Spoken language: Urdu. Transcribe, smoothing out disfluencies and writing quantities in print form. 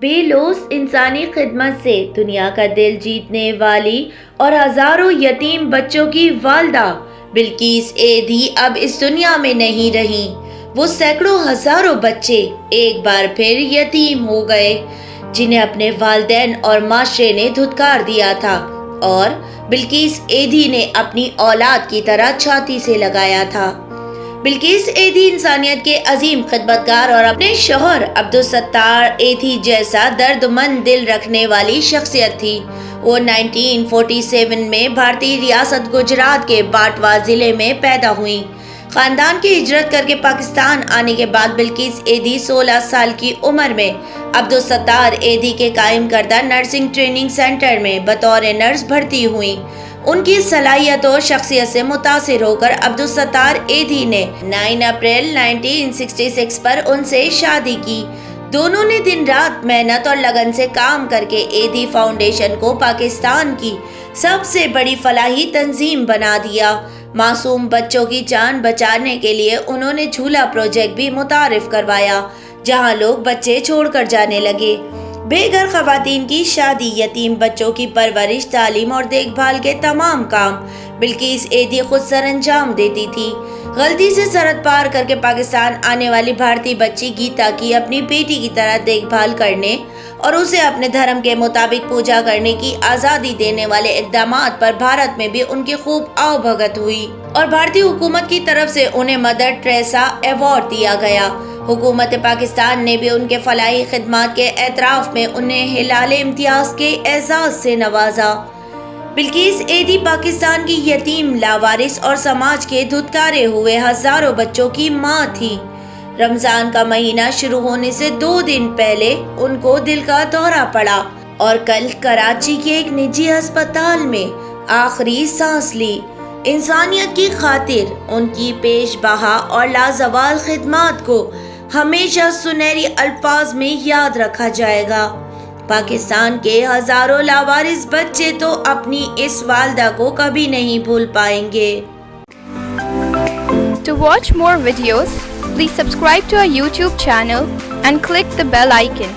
بے لوث انسانی خدمت سے دنیا کا دل جیتنے والی اور ہزاروں یتیم بچوں کی والدہ بلقیس ایدھی اب اس دنیا میں نہیں رہی۔ وہ سینکڑوں ہزاروں بچے ایک بار پھر یتیم ہو گئے جنہیں اپنے والدین اور معاشرے نے دھتکار دیا تھا، اور بلقیس ایدھی نے اپنی اولاد کی طرح چھاتی سے لگایا تھا۔ بلقیس ایدھی انسانیت کے عظیم خدمتگار اور اپنے شوہر عبدالستار ایدھی جیسا درد مند دل رکھنے والی شخصیت تھی۔ وہ 1947 میں بھارتی ریاست گجرات کے باٹوا ضلع میں پیدا ہوئیں۔ خاندان کی ہجرت کر کے پاکستان آنے کے بعد بلقیس ایدھی 16 سال کی عمر میں عبدالستار ایدھی کے قائم کردہ نرسنگ ٹریننگ سینٹر میں بطور نرس بھرتی ہوئیں۔ ان کی صلاحیت اور شخصیت سے متاثر ہو کر عبدالستار ایدھی نے 9 اپریل 1966 پر ان سے شادی کی۔ دونوں نے دن رات محنت اور لگن سے کام کر کے ایدھی فاؤنڈیشن کو پاکستان کی سب سے بڑی فلاحی تنظیم بنا دیا۔ معصوم بچوں کی جان بچانے کے لیے انہوں نے جھولا پروجیکٹ بھی متعارف کروایا، جہاں لوگ بچے چھوڑ کر جانے لگے۔ بے گھر خواتین کی شادی، یتیم بچوں کی پرورش، تعلیم اور دیکھ بھال کے تمام کام بلقیس ایدھی خود سر انجام دیتی تھی۔ غلطی سے سرحد پار کر کے پاکستان آنے والی بھارتی بچی گیتا کی اپنی بیٹی کی طرح دیکھ بھال کرنے اور اسے اپنے دھرم کے مطابق پوجا کرنے کی آزادی دینے والے اقدامات پر بھارت میں بھی ان کی خوب آؤ بھگت ہوئی، اور بھارتی حکومت کی طرف سے انہیں مدر ٹریسا ایوارڈ دیا گیا۔ حکومت پاکستان نے بھی ان کے فلاحی خدمات کے اعتراف میں انہیں ہلال امتیاز کے اعزاز سے نوازا۔ بلقیس ایدھی پاکستان کی یتیم، لاوارث اور سماج کے دھتکارے ہوئے ہزاروں بچوں کی ماں تھی۔ رمضان کا مہینہ شروع ہونے سے 2 دن پہلے ان کو دل کا دورہ پڑا اور کل کراچی کے ایک نجی ہسپتال میں آخری سانس لی۔ انسانیت کی خاطر ان کی پیش بہا اور لازوال خدمات کو ہمیشہ سنہری الفاظ میں یاد رکھا جائے گا۔ پاکستان کے ہزاروں لاوارث بچے تو اپنی اس والدہ کو کبھی نہیں بھول پائیں گے۔ To watch more videos, please subscribe to our YouTube channel and click the bell icon.